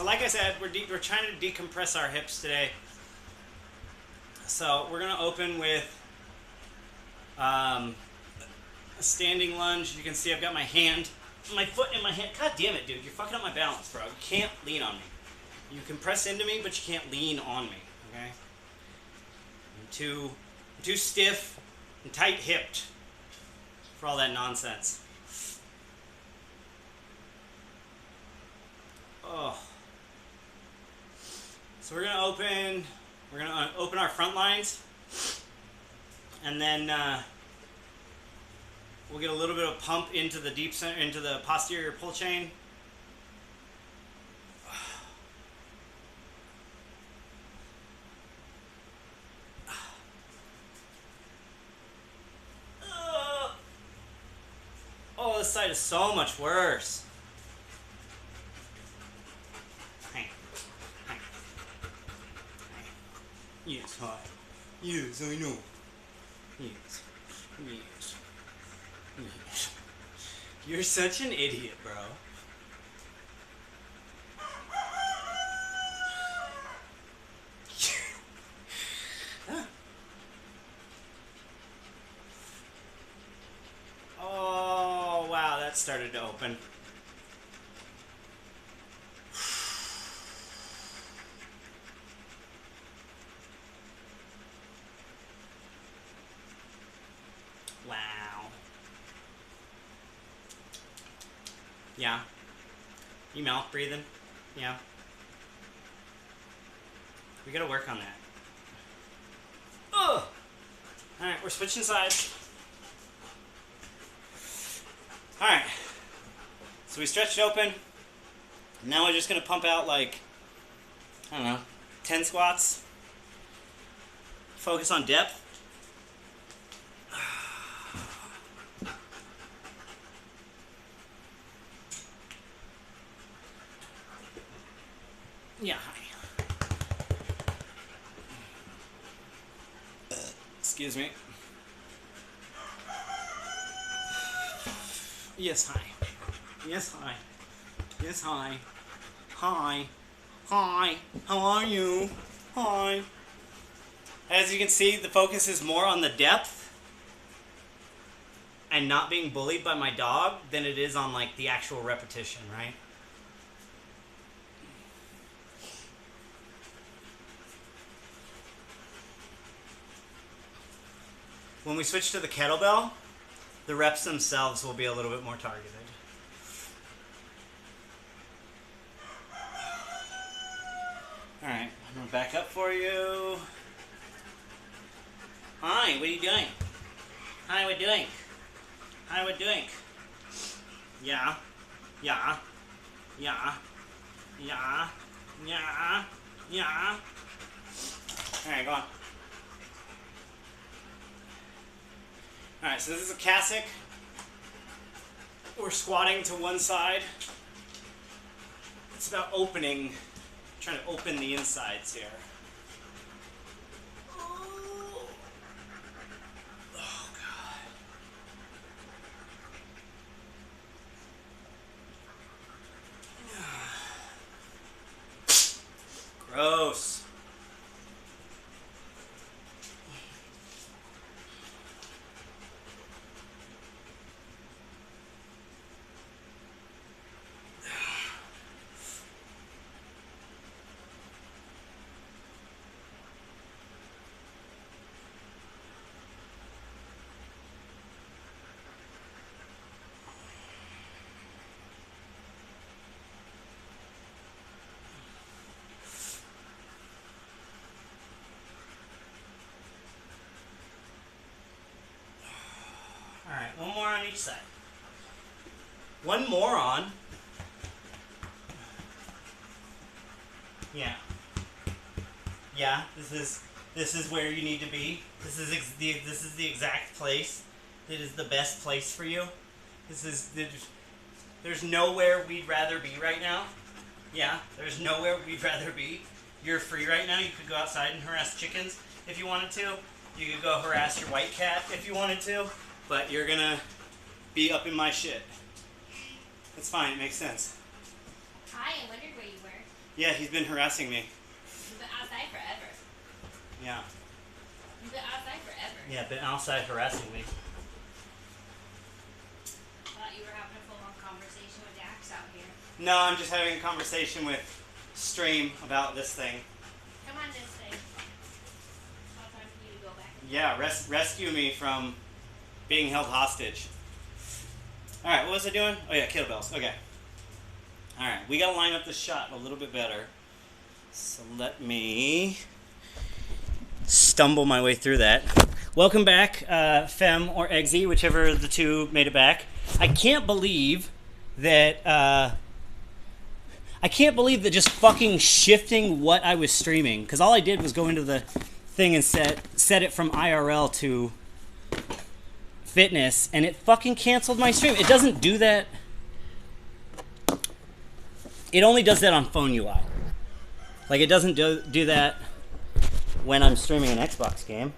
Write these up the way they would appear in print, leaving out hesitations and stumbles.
So like I said, we're trying to decompress our hips today. So we're gonna open with a standing lunge. You can see I've got my foot in my hand. God damn it, dude! You're fucking up my balance, bro. You can't lean on me. You can press into me, but you can't lean on me. Okay? I'm too stiff and tight-hipped for all that nonsense. Oh. So we're gonna open our front lines, and then we'll get a little bit of pump into the deep center, into the posterior pull chain. Oh, this side is so much worse. Yes, hi. Yes, I know. Yes. Yes. Yes. You're such an idiot, bro. Oh, wow, that started to open. Wow. Yeah. You mouth breathing? Yeah. We gotta work on that. Ugh! Alright, we're switching sides. Alright. So we stretched open. Now we're just gonna pump out like, I don't know, 10 squats. Focus on depth. Yeah, hi. Excuse me. Yes, hi. Yes, hi. Yes, hi. Hi. Hi. How are you? Hi. As you can see, the focus is more on the depth and not being bullied by my dog than it is on like the actual repetition, right? When we switch to the kettlebell, the reps themselves will be a little bit more targeted. Alright, I'm going to back up for you. Hi, what are you doing? Hi, what are you doing? Hi, what are you doing? Yeah. Yeah. Yeah. Yeah. Yeah. Yeah. Alright, go on. Alright, so this is a Casic. We're squatting to one side. It's about opening, trying to open the insides here. Oh, God. Gross. Alright, one more on each side. One more on. Yeah. Yeah, this is where you need to be. This is the exact place that is the best place for you. There's nowhere we'd rather be right now. Yeah, there's nowhere we'd rather be. You're free right now. You could go outside and harass chickens if you wanted to. You could go harass your white cat if you wanted to. But you're gonna be up in my shit. It's fine, it makes sense. Hi, I wondered where you were. Yeah, he's been harassing me. You've been outside forever. Yeah. You've been outside forever. Yeah, been outside harassing me. I thought you were having a full-on conversation with Dax out here. No, I'm just having a conversation with Stream about this thing. Come on, this thing. I'll time for you to go back. Yeah, rescue me from being held hostage. Alright, what was I doing? Oh yeah, kettlebells. Okay. Alright, we gotta line up the shot a little bit better. So let me stumble my way through that. Welcome back, Fem or Eggsy, whichever of the two made it back. I can't believe that just fucking shifting what I was streaming, because all I did was go into the thing and set it from IRL to fitness, and it fucking canceled my stream. It doesn't do that. It only does that on phone UI. Like, it doesn't do that when I'm streaming an Xbox game.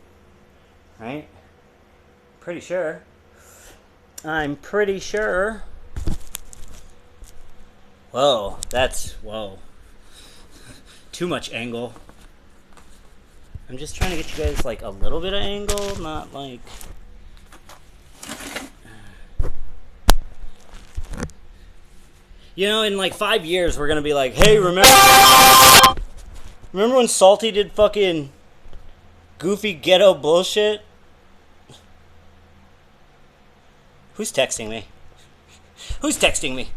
Right? Pretty sure. I'm pretty sure. Whoa, whoa. Too much angle. I'm just trying to get you guys, like, a little bit of angle, not like... You know, in like 5 years, we're gonna be like, hey, remember when Salty did fucking goofy ghetto bullshit? Who's texting me? Who's texting me?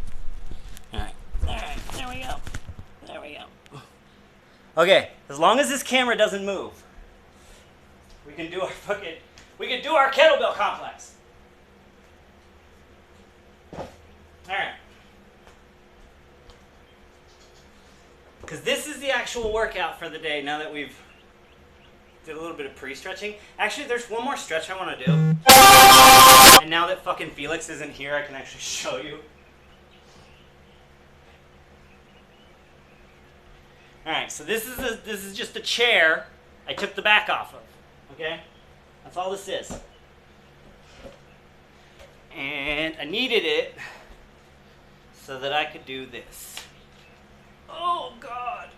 Alright, there we go. There we go. Okay, as long as this camera doesn't move, we can do our kettlebell complex. Alright. Because this is the actual workout for the day now that we've did a little bit of pre-stretching. Actually, there's one more stretch I want to do. And now that fucking Felix isn't here, I can actually show you. Alright, so this is just a chair I took the back off of. Okay? That's all this is. And I needed it so that I could do this. Oh, God.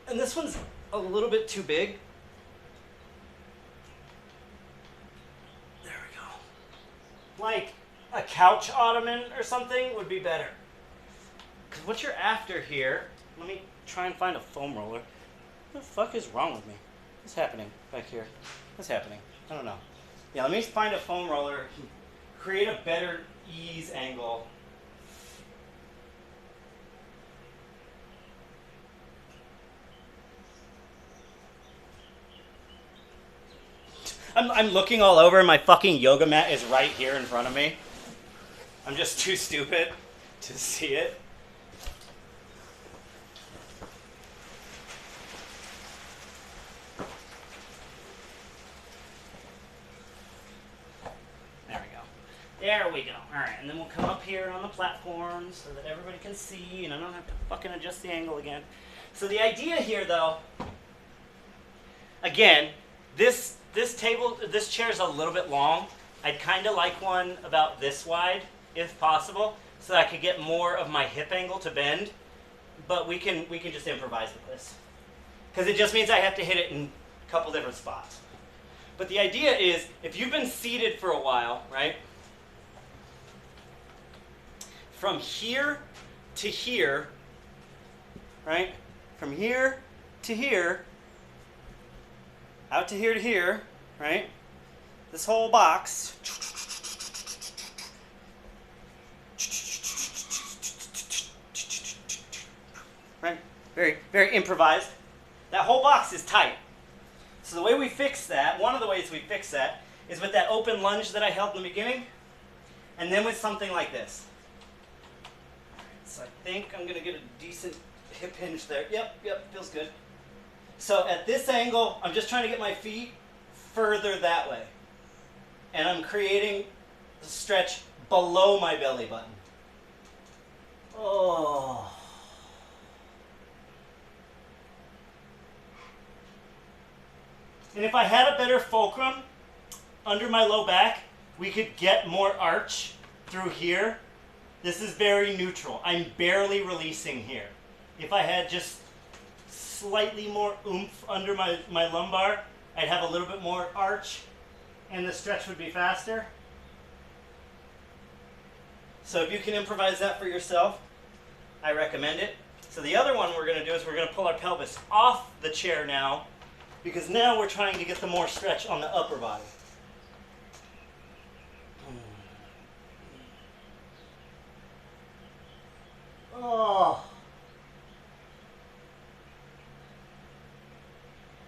And this one's a little bit too big. There we go. Like a couch ottoman or something would be better. Because what you're after here, let me try and find a foam roller. What the fuck is wrong with me? What's happening back here? What's happening? I don't know. Yeah, let me find a foam roller, create a better ease angle. I'm looking all over and my fucking yoga mat is right here in front of me. I'm just too stupid to see it. There we go. Alright, and then we'll come up here on the platform so that everybody can see and I don't have to fucking adjust the angle again. So the idea here, though, again, this chair's a little bit long. I'd kind of like one about this wide, if possible, so that I could get more of my hip angle to bend. But we can just improvise with this. Because it just means I have to hit it in a couple different spots. But the idea is, if you've been seated for a while, right? From here to here, right? From here to here, out to here, right? This whole box. Right? Very, very improvised. That whole box is tight. So the way we fix that, one of the ways we fix that, is with that open lunge that I held in the beginning, and then with something like this. So I think I'm going to get a decent hip hinge there. Yep, feels good. So at this angle, I'm just trying to get my feet further that way. And I'm creating a stretch below my belly button. Oh. And if I had a better fulcrum under my low back, we could get more arch through here This is very neutral. I'm barely releasing here. If I had just slightly more oomph under my lumbar, I'd have a little bit more arch and the stretch would be faster. So if you can improvise that for yourself, I recommend it. So the other one we're going to do is we're going to pull our pelvis off the chair now, because now we're trying to get the more stretch on the upper body. Oh.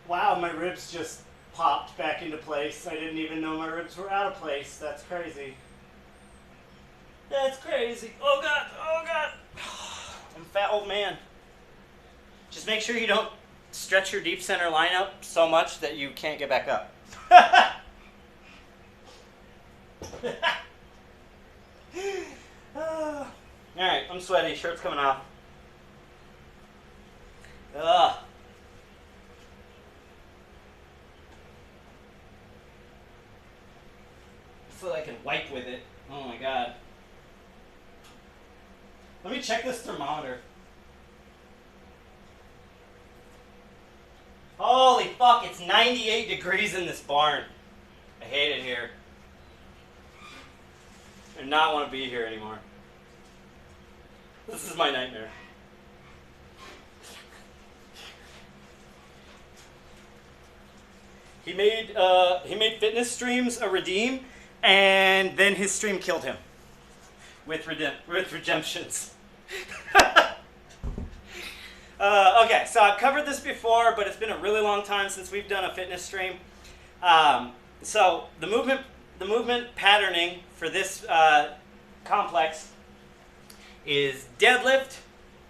Wow, my ribs just popped back into place. I didn't even know my ribs were out of place. That's crazy. That's crazy. Oh God, oh God. I'm a fat old man. Just make sure you don't stretch your deep center line up so much that you can't get back up. Alright, I'm sweaty. Shirt's coming off. Ugh. So I can wipe with it. Oh my God. Let me check this thermometer. Holy fuck, it's 98 degrees in this barn. I hate it here. I do not want to be here anymore. This is my nightmare. He made fitness streams a redeem, and then his stream killed him with redemptions. Okay, so I've covered this before, but it's been a really long time since we've done a fitness stream. So the movement patterning for this complex is deadlift,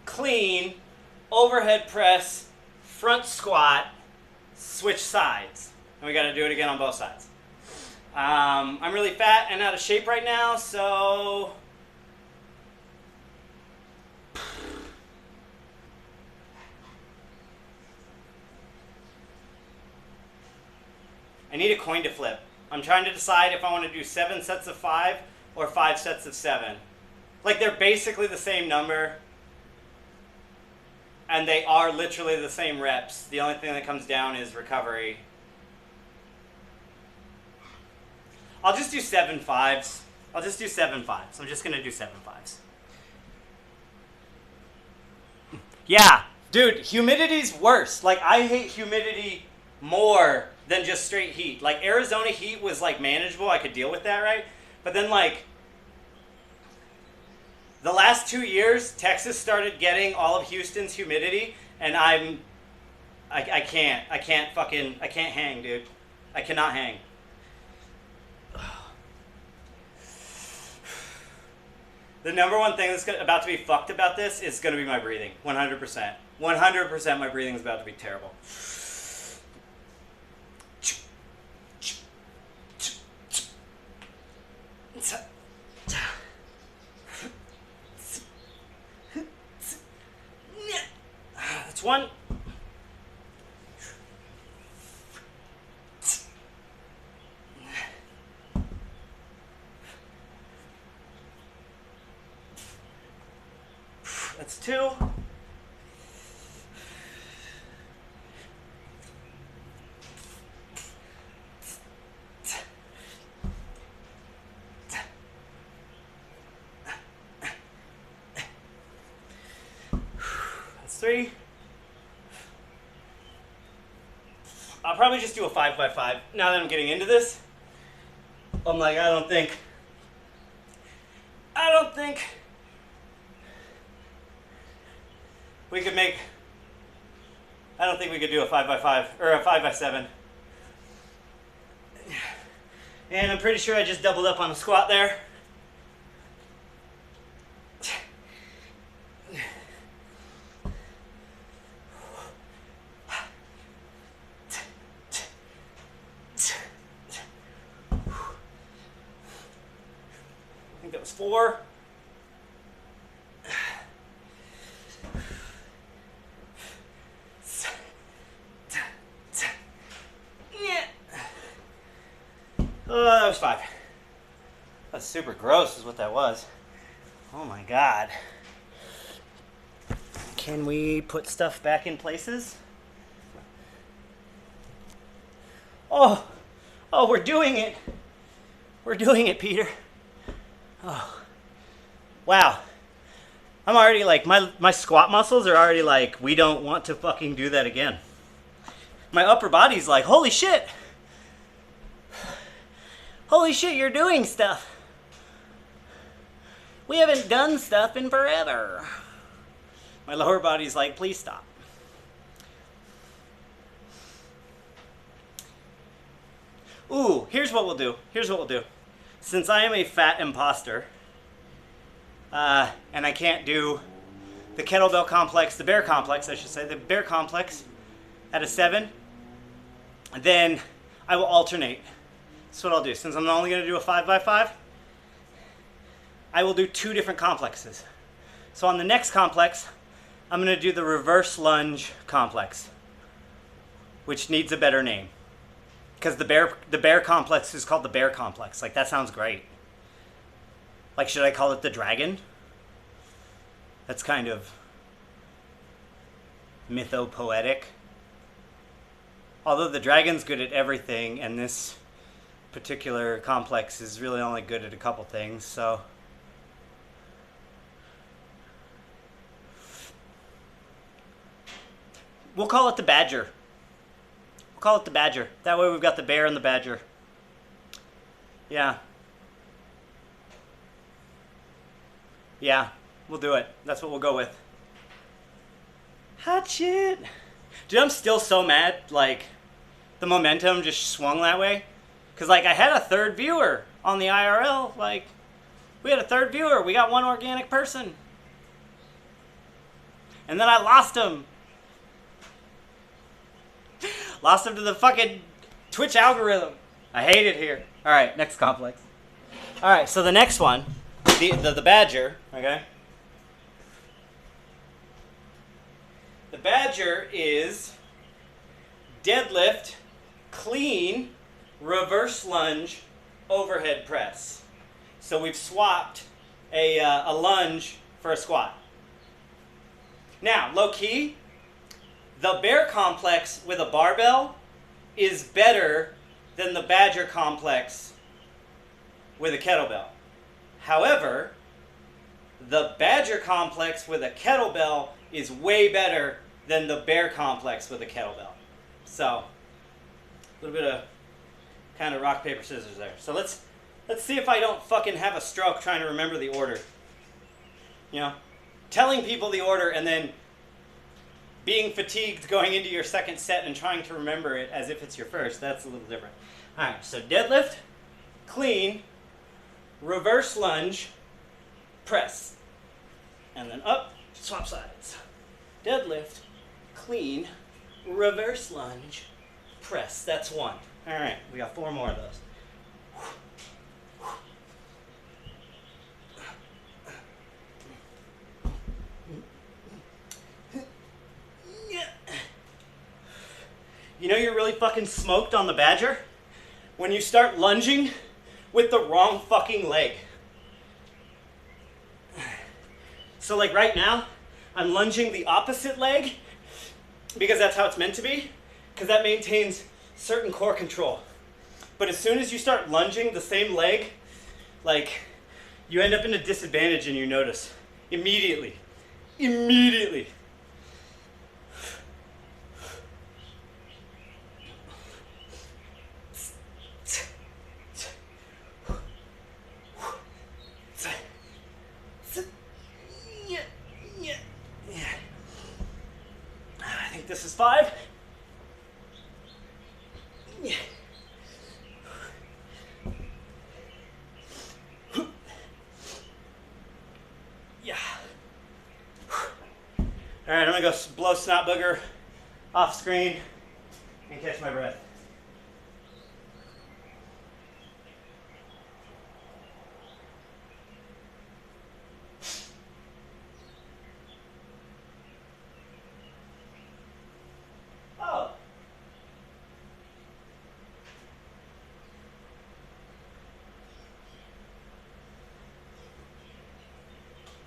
clean, overhead press, front squat, switch sides. And we got to do it again on both sides. I'm really fat and out of shape right now, so I need a coin to flip. I'm trying to decide if I want to do 7 sets of 5 or 5 sets of 7. Like, they're basically the same number, and they are literally the same reps. The only thing that comes down is recovery. I'll just do 7 5s. I'll just do 7 5s. I'm just going to do 7 5s. Yeah, dude, humidity's worse. Like, I hate humidity more than just straight heat. Like, Arizona heat was, like, manageable. I could deal with that, right? But then, like, the last 2 years, Texas started getting all of Houston's humidity, and I can't hang, dude. I cannot hang. The number one thing that's about to be fucked about this is going to be my breathing. 100%. 100% my breathing is about to be terrible. That's one. That's 2. That's 3. I'll probably just do a 5 by 5. Now that I'm getting into this, I'm like, I don't think we could make, I don't think we could do a 5 by 5 or a 5 by 7. And I'm pretty sure I just doubled up on the squat there. I think that was 4. That was 5. That's super gross is what that was. Oh my god. Can we put stuff back in places? Oh, oh, we're doing it. We're doing it, Peter. Oh, wow. I'm already like, my squat muscles are already like, we don't want to fucking do that again. My upper body's like, holy shit. Holy shit, you're doing stuff. We haven't done stuff in forever. My lower body's like, please stop. Ooh, here's what we'll do. Here's what we'll do. Since I am a fat imposter, and I can't do the kettlebell complex, the bear complex, I should say, the bear complex at a 7, then I will alternate. That's what I'll do. Since I'm only going to do a 5x5, I will do 2 different complexes. So on the next complex, I'm going to do the reverse lunge complex, which needs a better name. Because the bear complex is called the bear complex. Like, that sounds great. Like, should I call it the dragon? That's kind of mythopoetic. Although the dragon's good at everything, and this particular complex is really only good at a couple things, so. We'll call it the badger. We'll call it the badger. That way we've got the bear and the badger. Yeah. Yeah, we'll do it. That's what we'll go with. Hot shit. Dude, I'm still so mad, like, the momentum just swung that way. Because, like, I had a 3rd viewer on the IRL. Like, we had a 3rd viewer. We got 1 organic person. And then I lost him. Lost him to the fucking Twitch algorithm. I hate it here. All right, next complex. All right, so the next one, the badger, okay? The badger is deadlift, clean, reverse lunge, overhead press. So we've swapped a lunge for a squat. Now, low key, the bear complex with a barbell is better than the badger complex with a kettlebell. However, the badger complex with a kettlebell is way better than the bear complex with a kettlebell. So, a little bit of kind of rock, paper, scissors there. So let's see if I don't fucking have a stroke trying to remember the order. You know, telling people the order and then being fatigued going into your second set and trying to remember it as if it's your first, that's a little different. All right, so deadlift, clean, reverse lunge, press. And then up, swap sides. Deadlift, clean, reverse lunge, press. That's 1. All right, we got 4 more of those. You know you're really fucking smoked on the badger? When you start lunging with the wrong fucking leg. So like right now, I'm lunging the opposite leg because that's how it's meant to be, because that maintains certain core control. But as soon as you start lunging the same leg, like, you end up in a disadvantage and you notice. Immediately. Immediately. I think this is 5. Yeah. All right, I'm gonna go blow snot booger off screen and catch my breath. Oh.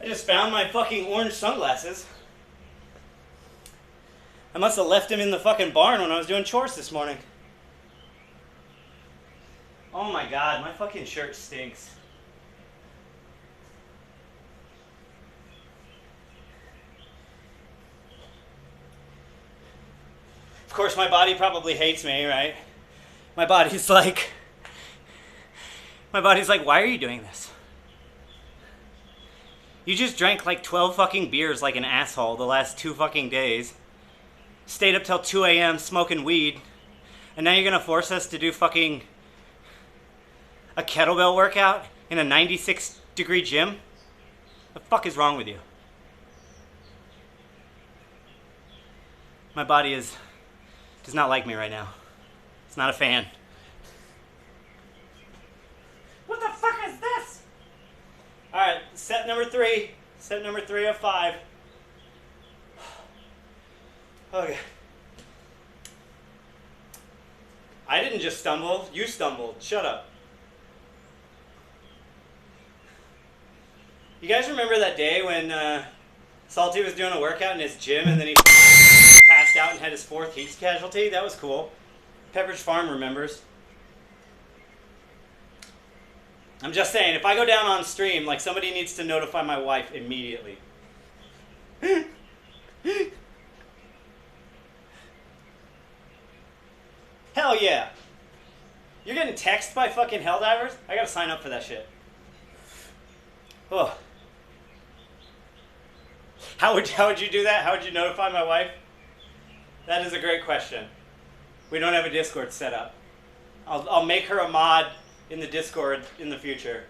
I just found my fucking orange sunglasses. I must have left them in the fucking barn when I was doing chores this morning. Oh my god, my fucking shirt stinks. Of course, my body probably hates me, right? My body's like, why are you doing this? You just drank like 12 fucking beers like an asshole the last 2 fucking days. Stayed up till 2 a.m. smoking weed. And now you're gonna force us to do fucking a kettlebell workout in a 96-degree gym? The fuck is wrong with you? My body does not like me right now. It's not a fan. What the fuck is this? Alright, set number 3. Set number 3 of 5. Okay. I didn't just stumble. You stumbled. Shut up. You guys remember that day when Salty was doing a workout in his gym and then he passed out and had his 4th heat casualty? That was cool. Pepperidge Farm remembers. I'm just saying, if I go down on stream, like, somebody needs to notify my wife immediately. Hell yeah. You're getting texted by fucking Helldivers? I gotta sign up for that shit. Oh. How would you do that? How would you notify my wife? That is a great question. We don't have a Discord set up. I'll make her a mod in the Discord in the future.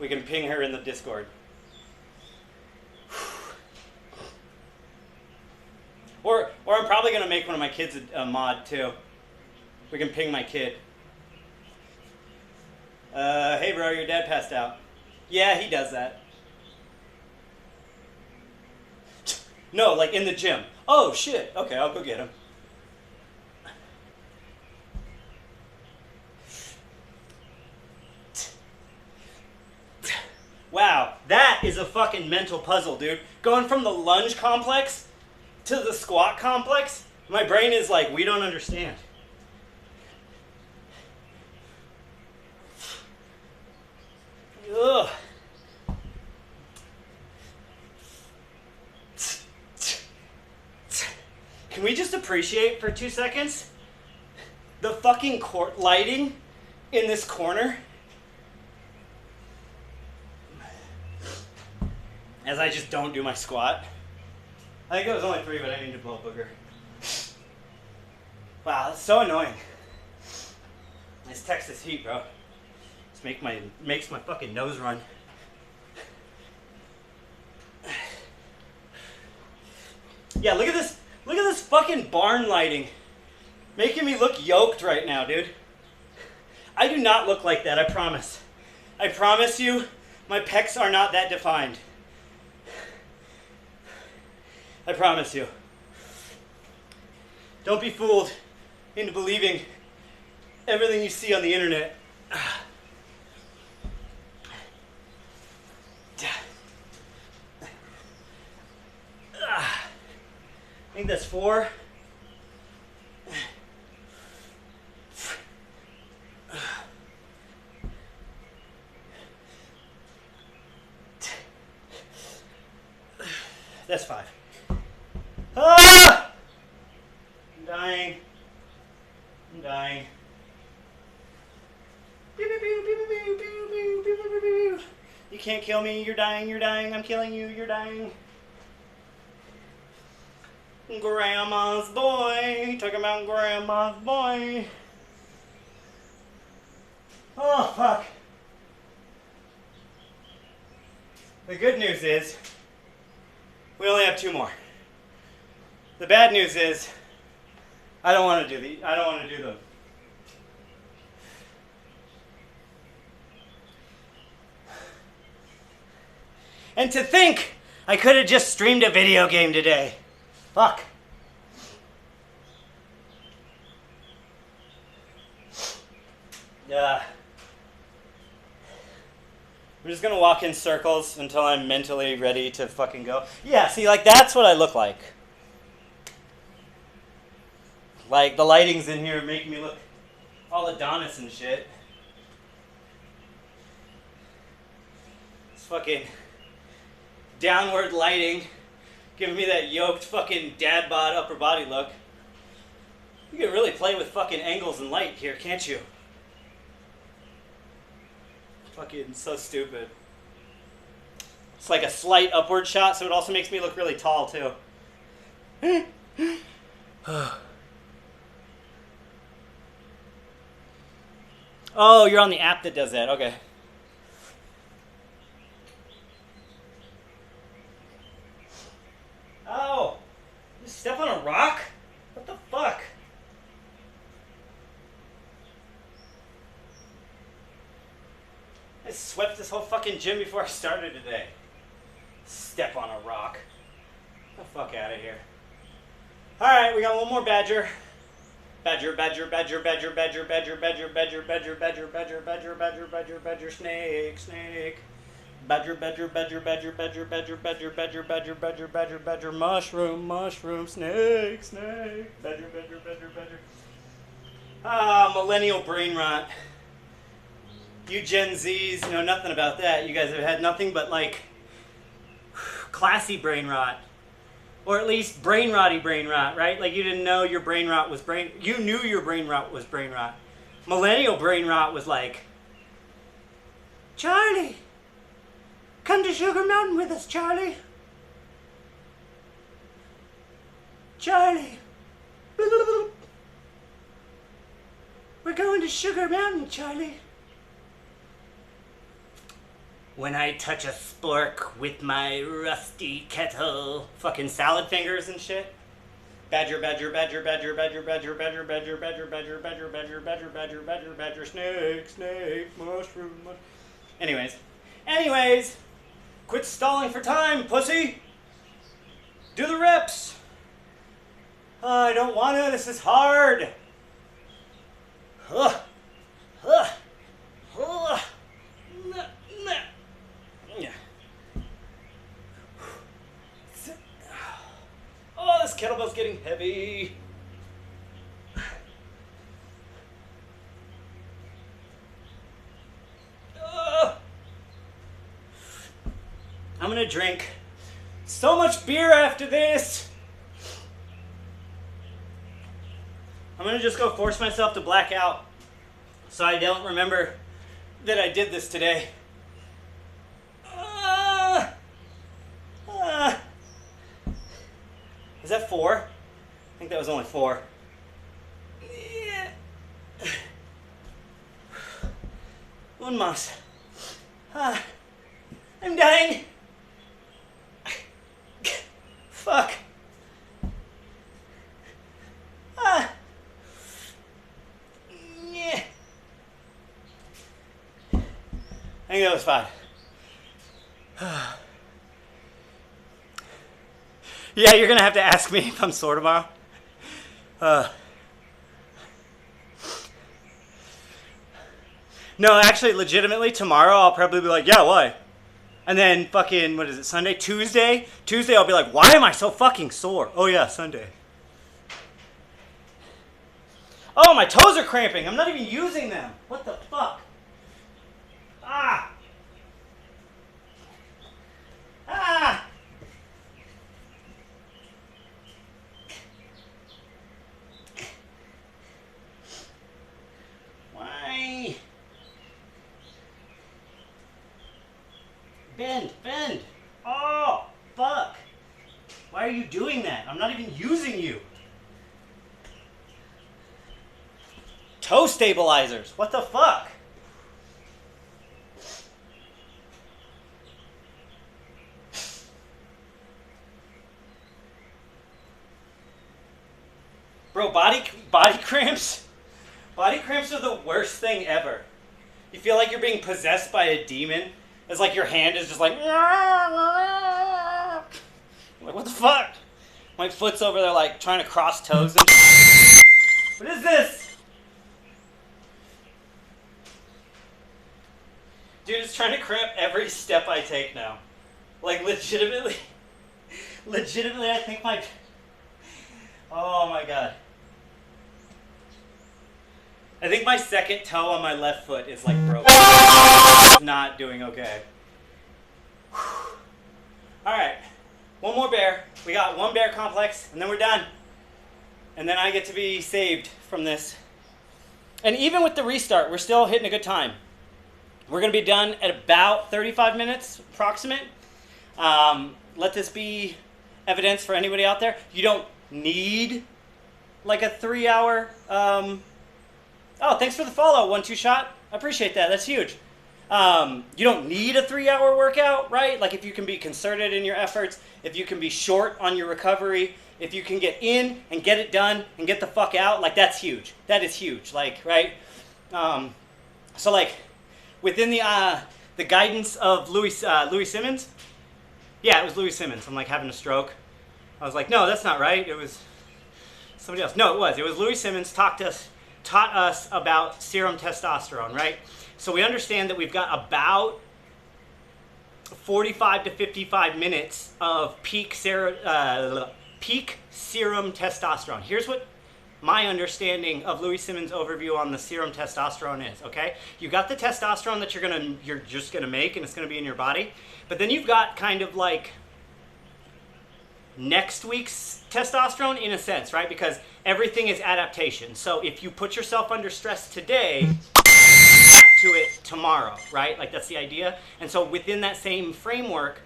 We can ping her in the Discord. Or I'm probably gonna make one of my kids a mod too. We can ping my kid. Hey bro, your dad passed out. Yeah, he does that. No, like in the gym. Oh shit, okay, I'll go get him. Wow, that is a fucking mental puzzle, dude. Going from the lunge complex to the squat complex, my brain is like, we don't understand. Ugh. Can we just appreciate for 2 seconds the fucking lighting in this corner? As I just don't do my squat. I think it was only 3, but I need to blow a booger. Wow, that's so annoying. This Texas heat, bro. Just makes my fucking nose run. Yeah, look at this. Look at this fucking barn lighting. Making me look yoked right now, dude. I do not look like that, I promise. I promise you, my pecs are not that defined. I promise you. Don't be fooled into believing everything you see on the internet. I think that's 4. That's 5. Ah! I'm dying. I'm dying. You can't kill me. You're dying. You're dying. I'm killing you. You're dying. Grandma's boy. Talking about grandma's boy. Oh, fuck. The good news is we only have 2 more. The bad news is I don't want to do them. And to think I could have just streamed a video game today. Fuck. I'm just gonna walk in circles until I'm mentally ready to fucking go. Yeah, see, like, that's what I look like. Like, the lighting's in here making me look all Adonis and shit. It's fucking downward lighting, giving me that yoked fucking dad bod upper body look. You can really play with fucking angles and light here, can't you? Fucking so stupid. It's like a slight upward shot, so it also makes me look really tall, too. Oh, you're on the app that does that. Okay. Oh! You step on a rock? What the fuck? I swept this whole fucking gym before I started today. Step on a rock. Get the fuck out of here. Alright, we got one more badger. Badger, badger, badger, badger, badger, badger, badger, badger, badger, badger, badger, badger, badger, badger, badger, snake, snake. Badger, badger, badger, badger, badger, badger, badger, badger, badger, badger, badger, badger, mushroom, mushroom, snake, snake. Badger, badger, badger, badger. Ah, millennial brain rot. You Gen Zs know nothing about that. You guys have had nothing but, like, classy brain rot. Or at least brain rotty brain rot, right? Like, you didn't know your brain rot was brain... You knew your brain rot was brain rot. Millennial brain rot was like, Charlie, come to Sugar Mountain with us, Charlie. Charlie. We're going to Sugar Mountain, Charlie. When I touch a spork with my rusty kettle. Fucking salad fingers and shit. Badger, badger, badger, badger, badger, badger, badger, badger, badger, badger, badger, badger, badger, badger, badger, badger, snake, snake, mushroom, mushroom. Anyways. Quit stalling for time, pussy. Do the reps. I don't want to. This is hard. Oh, this kettlebell's getting heavy. I'm gonna drink so much beer after this. I'm gonna just go force myself to black out so I don't remember that I did this today. Is that 4? I think that was only 4. Yeah. One más. I'm dying. Fuck. Yeah. I think that was 5. Yeah, you're gonna have to ask me if I'm sore tomorrow. No, actually, legitimately, tomorrow I'll probably be like, yeah, why? And then fucking, what is it, Sunday? Tuesday I'll be like, why am I so fucking sore? Oh yeah, Sunday. Oh, my toes are cramping. I'm not even using them. What the fuck? Ah! Why? Bend. Oh, fuck. Why are you doing that? I'm not even using you. Toe stabilizers. What the fuck? Bro, body cramps. Body cramps are the worst thing ever. You feel like you're being possessed by a demon. It's like your hand is just like, what the fuck? My foot's over there like trying to cross toes and what is this? Dude, it's trying to cramp every step I take now. Like, legitimately, I think my... Oh my god. I think my second toe on my left foot is like broken. Not doing okay. Alright, one more bear. We got one bear complex, and then we're done. And then I get to be saved from this. And even with the restart, we're still hitting a good time. We're going to be done at about 35 minutes, approximate. Let this be evidence for anybody out there. You don't need like a 3-hour... Oh, thanks for the follow, 1-2 shot. I appreciate that. That's huge. You don't need a 3-hour workout, right? Like if you can be concerted in your efforts, if you can be short on your recovery, if you can get in and get it done and get the fuck out, like that's huge. That is huge, like, right? So like within the guidance of Louis Simmons, yeah, it was Louis Simmons. I'm like having a stroke. I was like, no, that's not right. It was somebody else. No, it was. It was Louis Simmons taught us about serum testosterone, right? So we understand that we've got about 45 to 55 minutes of peak serum testosterone. Here's what my understanding of Louis Simmons' overview on the serum testosterone is, okay? You got the testosterone that you're just gonna make and it's gonna be in your body, but then you've got kind of like next week's testosterone in a sense, right? Because everything is adaptation. So if you put yourself under stress today, back to it tomorrow, right? Like that's the idea. And so within that same framework,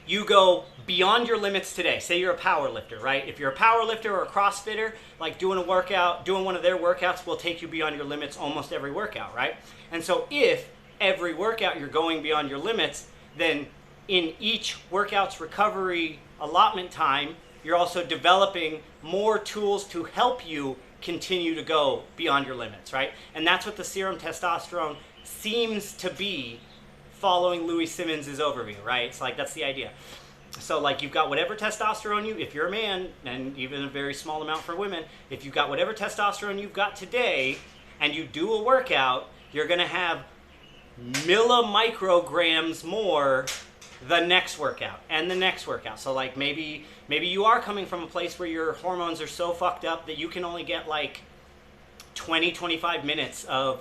you go beyond your limits today. Say you're a power lifter, right? If you're a power lifter or a CrossFitter, like doing one of their workouts will take you beyond your limits almost every workout, right? And so if every workout you're going beyond your limits, then in each workout's recovery allotment time, you're also developing more tools to help you continue to go beyond your limits, right? And that's what the serum testosterone seems to be following Louis Simmons' overview, right? It's like, that's the idea. So like you've got whatever testosterone if you're a man, and even a very small amount for women, if you've got whatever testosterone you've got today and you do a workout, you're gonna have millimicrograms more the next workout and the next workout. So like maybe you are coming from a place where your hormones are so fucked up that you can only get like 20-25 minutes of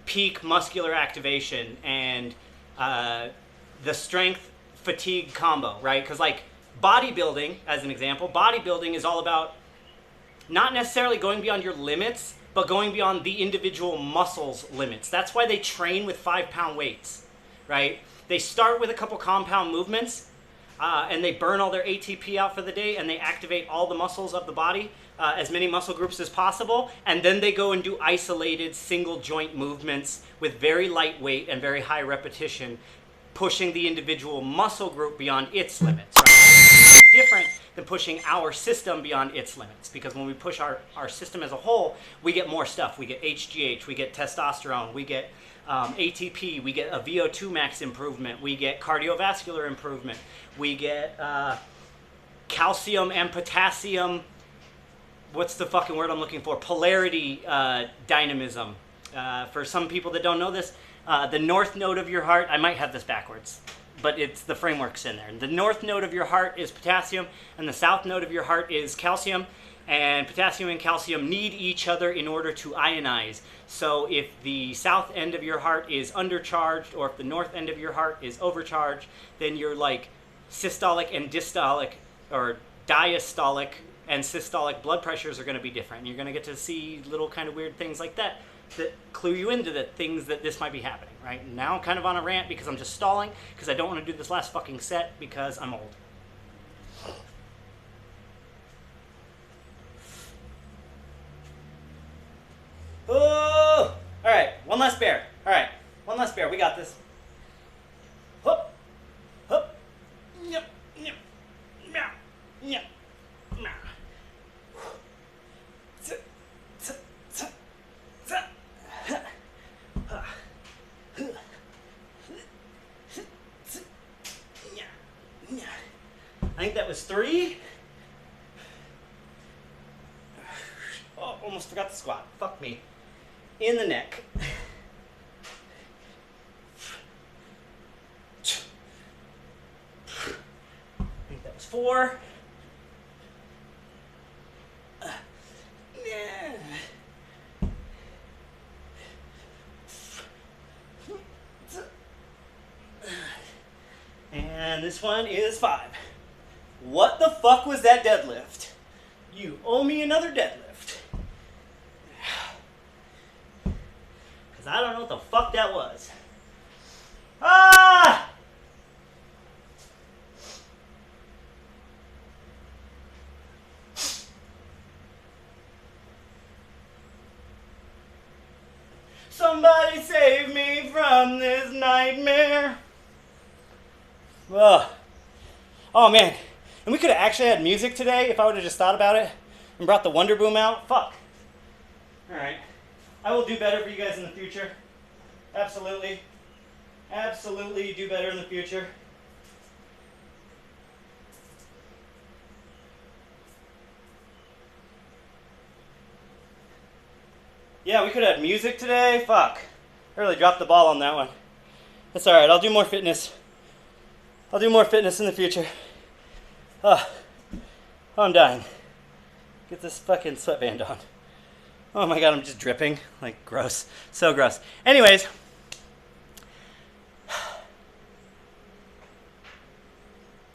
peak muscular activation and the strength fatigue combo, right? Because like bodybuilding, as an example, bodybuilding is all about not necessarily going beyond your limits, but going beyond the individual muscles limits. That's why they train with 5-pound weights, right? They start with a couple compound movements and they burn all their ATP out for the day and they activate all the muscles of the body, as many muscle groups as possible, and then they go and do isolated single joint movements with very light weight and very high repetition, pushing the individual muscle group beyond its limits, right? It's different than pushing our system beyond its limits, because when we push our system as a whole, we get more stuff. We get HGH, we get testosterone, we get ATP, we get a VO2 max improvement, we get cardiovascular improvement, we get calcium and potassium, what's the fucking word I'm looking for? Polarity dynamism. For some people that don't know this, the north node of your heart, I might have this backwards, but it's the framework's in there. The north node of your heart is potassium, and the south node of your heart is calcium, and potassium and calcium need each other in order to ionize. So if the south end of your heart is undercharged, or if the north end of your heart is overcharged, then you're like systolic and dystolic, or diastolic and systolic blood pressures are going to be different. You're going to get to see little kind of weird things like that that clue you into the things that this might be happening, right? Now I'm kind of on a rant because I'm just stalling because I don't want to do this last fucking set because I'm old. Oh! All right, one last bear. All right, one last bear. We got this. Hup, hup, yep, yep, meow, yep, meow. I think that was 3. Oh, almost forgot the squat. Fuck me. In the neck. 4. And this one is 5. What the fuck was that deadlift? You owe me another deadlift. Because I don't know what the fuck that was. Ah! Somebody save me from this nightmare. Ugh. Oh man. And we could have actually had music today if I would have just thought about it and brought the Wonder Boom out. Fuck. Alright. I will do better for you guys in the future. Absolutely. Absolutely do better in the future. Yeah, we could have had music today. Fuck. I really dropped the ball on that one. That's alright. I'll do more fitness. I'll do more fitness in the future. Oh, I'm dying. Get this fucking sweatband on. Oh my god, I'm just dripping. Like, gross. So gross. Anyways.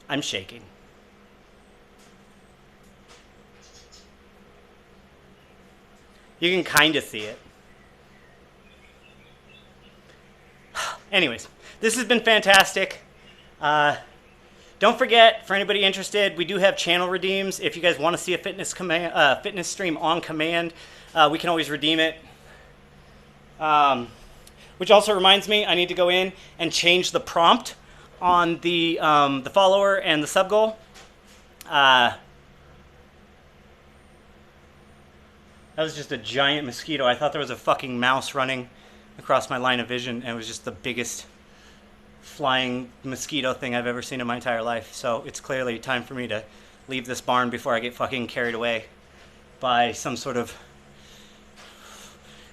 I'm shaking. You can kind of see it. Anyways, this has been fantastic. Don't forget, for anybody interested, we do have channel redeems. If you guys want to see a fitness stream on command, we can always redeem it. Which also reminds me, I need to go in and change the prompt on the follower and the sub goal. That was just a giant mosquito. I thought there was a fucking mouse running across my line of vision, and it was just the biggest flying mosquito thing I've ever seen in my entire life. So it's clearly time for me to leave this barn before I get fucking carried away by some sort of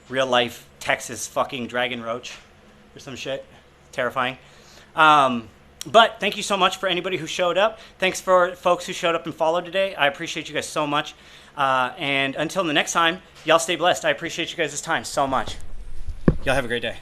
real life Texas fucking dragon roach or some shit. Terrifying. But thank you so much for anybody who showed up. Thanks for folks who showed up and followed today. I appreciate you guys so much. And until the next time, y'all stay blessed. I appreciate you guys' time so much. Y'all have a great day.